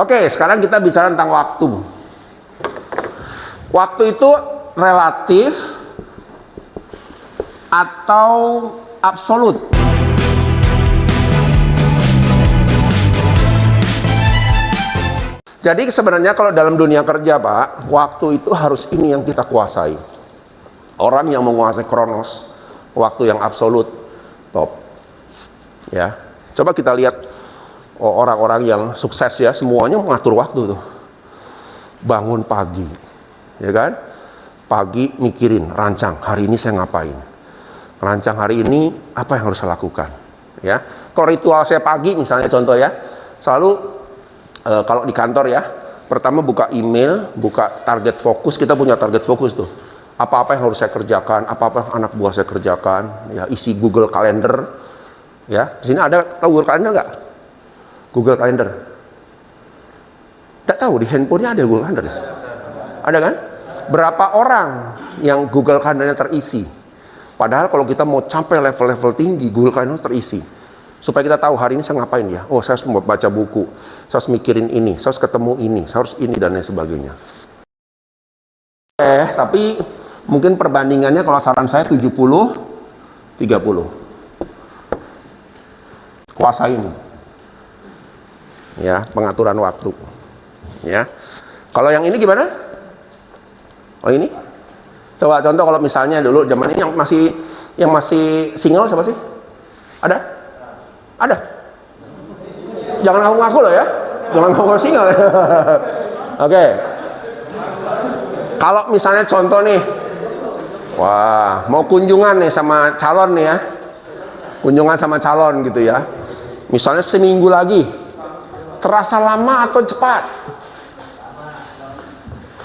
Oke, sekarang kita bicara tentang waktu. Waktu itu relatif atau absolut? Jadi sebenarnya kalau dalam dunia kerja, Pak, waktu itu harus ini yang kita kuasai. Orang yang menguasai kronos, waktu yang absolut, top. Ya, coba kita lihat orang-orang yang sukses ya, semuanya mengatur waktu tuh. Bangun pagi, ya kan? Pagi mikirin, rancang, hari ini saya ngapain? Rancang hari ini apa yang harus saya lakukan? Ya, kalau ritual saya pagi misalnya contoh ya, selalu kalau di kantor ya, pertama buka email, buka target fokus, kita punya target fokus tuh. Apa-apa yang harus saya kerjakan, apa-apa yang anak buah saya kerjakan, ya isi Google Calendar. Ya, di sini ada, tahu Google Calendar nggak? Google Calendar. Nggak tahu, di handphonenya ada Google Calendar. Ada kan? Berapa orang yang Google Calendar-nya terisi? Padahal kalau kita mau capai level-level tinggi, Google Calendar terisi. Supaya kita tahu hari ini saya ngapain ya. Oh, saya harus baca buku, saya harus mikirin ini, saya harus ketemu ini, saya harus ini dan lain sebagainya. Tapi mungkin perbandingannya kalau saran saya 70-30. Kuasain. Ya, pengaturan waktu. Ya. Kalau yang ini gimana? Oh ini? Coba contoh kalau misalnya dulu zaman ini yang masih single siapa sih? Ada? Ada? Jangan ngaku-ngaku loh ya. Jangan ngaku single. Oke. Kalau misalnya contoh nih, wah, mau kunjungan nih sama calon nih ya. Kunjungan sama calon gitu ya. Misalnya seminggu lagi. Terasa lama atau cepat?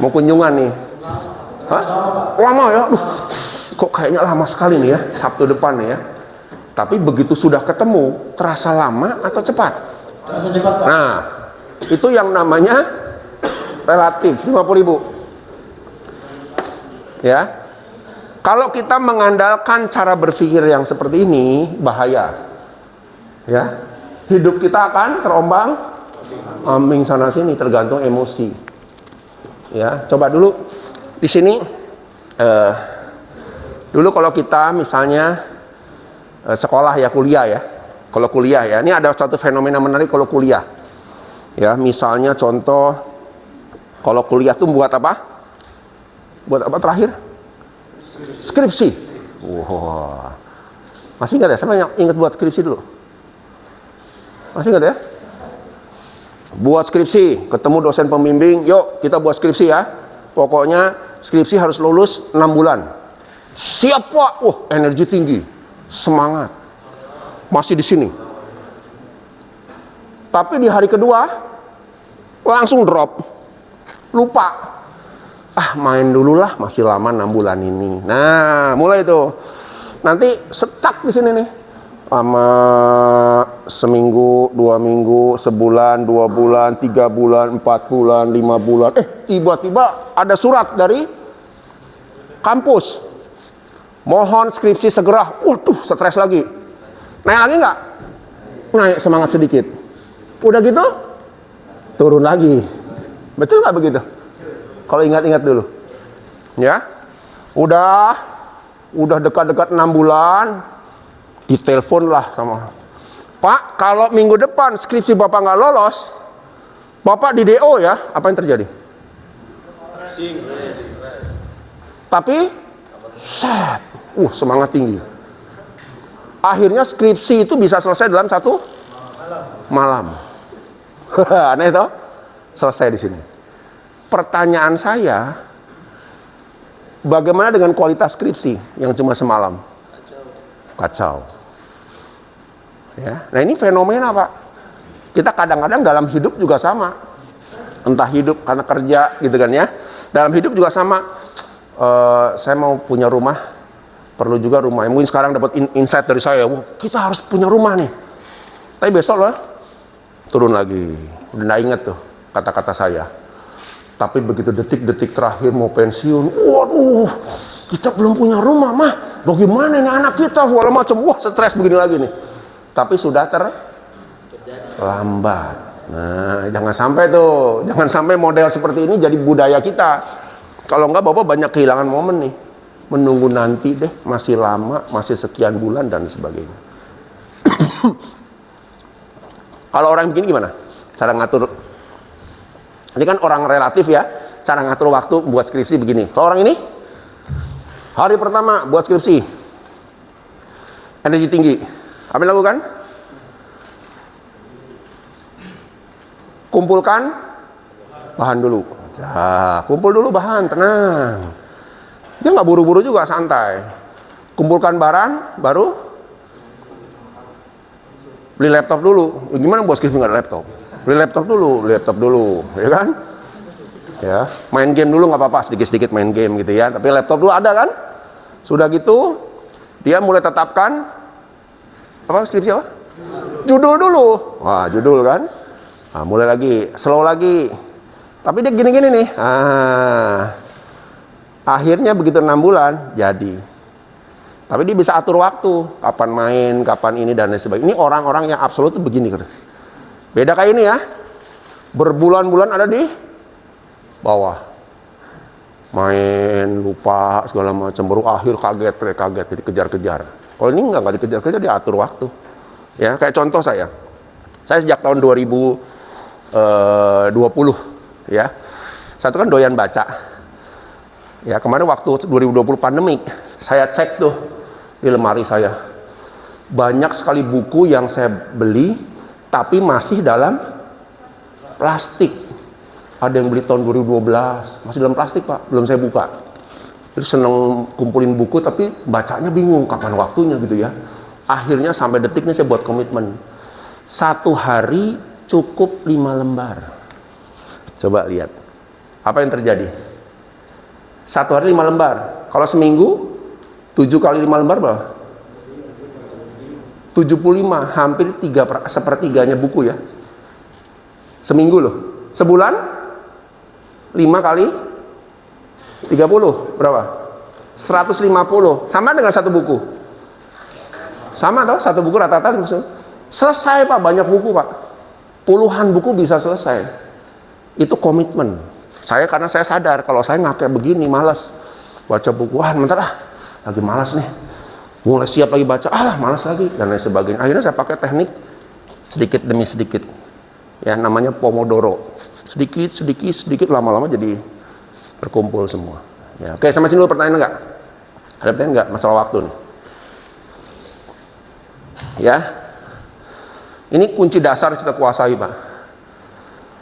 Mau kunjungan nih. Hah? Lama ya? Kok kayaknya lama sekali nih ya, Sabtu depan nih ya. Tapi begitu sudah ketemu, terasa lama atau cepat? Terasa cepat, Pak. Nah, itu yang namanya relatif, 50.000. Ya. Kalau kita mengandalkan cara berpikir yang seperti ini, bahaya. Ya. Hidup kita akan terombang ambing sana sini, tergantung emosi. Ya, coba dulu di sini dulu kalau kita misalnya sekolah ya, kuliah ya. Kalau kuliah ya, ini ada satu fenomena menarik kalau kuliah. Ya, misalnya contoh kalau kuliah tuh buat apa? Buat apa terakhir? Skripsi. Wah. Masih ingat ya? Siapa yang ingat buat skripsi dulu? Masih ingat ya? Buat skripsi, ketemu dosen pembimbing, yuk kita buat skripsi ya. Pokoknya skripsi harus lulus 6 bulan. Siap Pak. Wah, energi tinggi. Semangat. Masih di sini. Tapi di hari kedua langsung drop. Lupa. Ah, main dulu lah, masih lama 6 bulan ini. Nah, mulai tuh. Nanti stuck di sini nih. Lama seminggu, 2 minggu, sebulan, 2 bulan, 3 bulan, 4 bulan, 5 bulan. Tiba-tiba ada surat dari kampus. Mohon skripsi segera. Waduh, stres lagi. Naik lagi nggak? Naik semangat sedikit. Udah gitu, turun lagi. Betul nggak begitu? Kalau ingat-ingat dulu. Ya. Udah dekat-dekat 6 bulan, ditelepon lah sama Pak, kalau minggu depan skripsi Bapak nggak lolos, Bapak di DO ya, apa yang terjadi? Tapi semangat tinggi. Akhirnya skripsi itu bisa selesai dalam 1 malam. Aneh toh? Selesai di sini. Pertanyaan saya, bagaimana dengan kualitas skripsi yang cuma semalam? Kacau. Ya. Nah ini fenomena Pak. Kita kadang-kadang dalam hidup juga sama. Entah hidup karena kerja gitu kan ya. Dalam hidup juga sama. Saya mau punya rumah, perlu juga rumah. Mungkin sekarang dapat insight dari saya, wah kita harus punya rumah nih. Tapi besok loh, turun lagi. Udah nggak inget tuh kata-kata saya. Tapi begitu detik-detik terakhir mau pensiun, waduh, kita belum punya rumah mah. Bagaimana nih anak kita? Wah macam, wah stres begini lagi nih. Tapi sudah terlambat. Nah, jangan sampai tuh, jangan sampai model seperti ini jadi budaya kita. Kalau enggak, Bapak banyak kehilangan momen nih. Menunggu nanti deh, masih lama, masih sekian bulan dan sebagainya. Kalau orang begini gimana? Cara ngatur. Ini kan orang relatif ya, cara ngatur waktu buat skripsi begini. Kalau orang ini, hari pertama buat skripsi, energi tinggi. Apa yang dilakukan? Kumpulkan bahan dulu. Nah, kumpul dulu bahan, tenang. Dia nggak buru-buru juga, santai. Kumpulkan barang, baru beli laptop dulu. Gimana bos skripsi nggak ada laptop? Beli laptop dulu, ya kan? Ya, main game dulu nggak apa-apa, sedikit-sedikit main game gitu ya. Tapi laptop dulu ada kan? Sudah gitu, dia mulai tetapkan apa skripsi apa? Judul dulu. Wah, judul kan? Nah, mulai lagi, slow lagi. Tapi dia gini-gini nih. Akhirnya begitu 6 bulan jadi. Tapi dia bisa atur waktu, kapan main, kapan ini dan lain sebagainya. Ini orang-orang yang absolut tuh begini. Beda kayak ini ya. Berbulan-bulan ada di bawah. Main, lupa, segala macam. Baru akhir kaget, dikejar-kejar. Kalau ini nggak dikejar-kejar, dia atur waktu. Ya, kayak contoh saya sejak tahun 2020 ya. Satu kan doyan baca. Ya, kemarin waktu 2020 pandemik, saya cek tuh di lemari saya. Banyak sekali buku yang saya beli tapi masih dalam plastik. Ada yang beli tahun 2012, masih dalam plastik, Pak. Belum saya buka. Jadi seneng kumpulin buku tapi bacanya bingung kapan waktunya gitu ya. Akhirnya sampai detik ini saya buat komitmen. 1 hari cukup 5 lembar. Coba lihat. Apa yang terjadi? 1 hari 5 lembar. Kalau seminggu 7 kali 5 lembar berapa? 75, hampir 1/3 buku ya. Seminggu loh. Sebulan 5 kali 30 berapa? 150. Sama dengan 1 buku. Sama dong, 1 buku rata-rata selesai, Pak. Banyak buku, Pak. Puluhan buku bisa selesai. Itu komitmen. Karena saya sadar kalau saya nggak kayak begini, malas baca buku. Wah, bentar lagi malas nih. Mulai siap lagi baca, malas lagi dan lain sebagainya. Akhirnya saya pakai teknik sedikit demi sedikit. Ya, namanya Pomodoro. Sedikit lama-lama jadi terkumpul semua. Ya, oke, sampai sini dulu pertanyaan enggak? Ada pertanyaan enggak masalah waktu nih? Ya. Ini kunci dasar kita kuasai, Pak.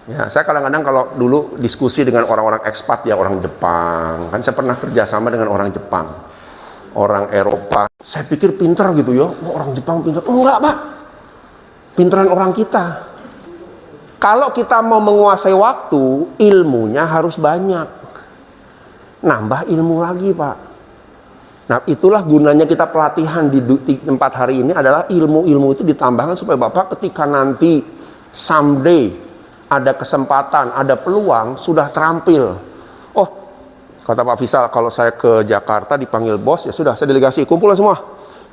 Ya, saya kadang-kadang kalau dulu diskusi dengan orang-orang ekspat ya, orang Jepang, kan saya pernah kerjasama dengan orang Jepang, orang Eropa. Saya pikir pinter gitu ya, orang Jepang pinter. Oh enggak, Pak, pinteran orang kita. Kalau kita mau menguasai waktu, ilmunya harus banyak. Nambah ilmu lagi, Pak. Nah, itulah gunanya kita pelatihan di tempat hari ini adalah ilmu-ilmu itu ditambahkan supaya Bapak ketika nanti someday ada kesempatan, ada peluang, sudah terampil. Oh, kata Pak Fisal, kalau saya ke Jakarta dipanggil bos, ya sudah, saya delegasi, kumpul semua.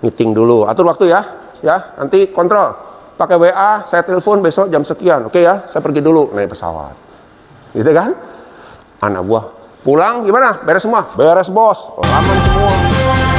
Meeting dulu, atur waktu ya. Ya, nanti kontrol. Pakai WA, saya telepon besok jam sekian. Oke ya, saya pergi dulu naik pesawat. Gitu kan? Anak buah, pulang gimana? Beres semua? Beres, bos. Aman semua.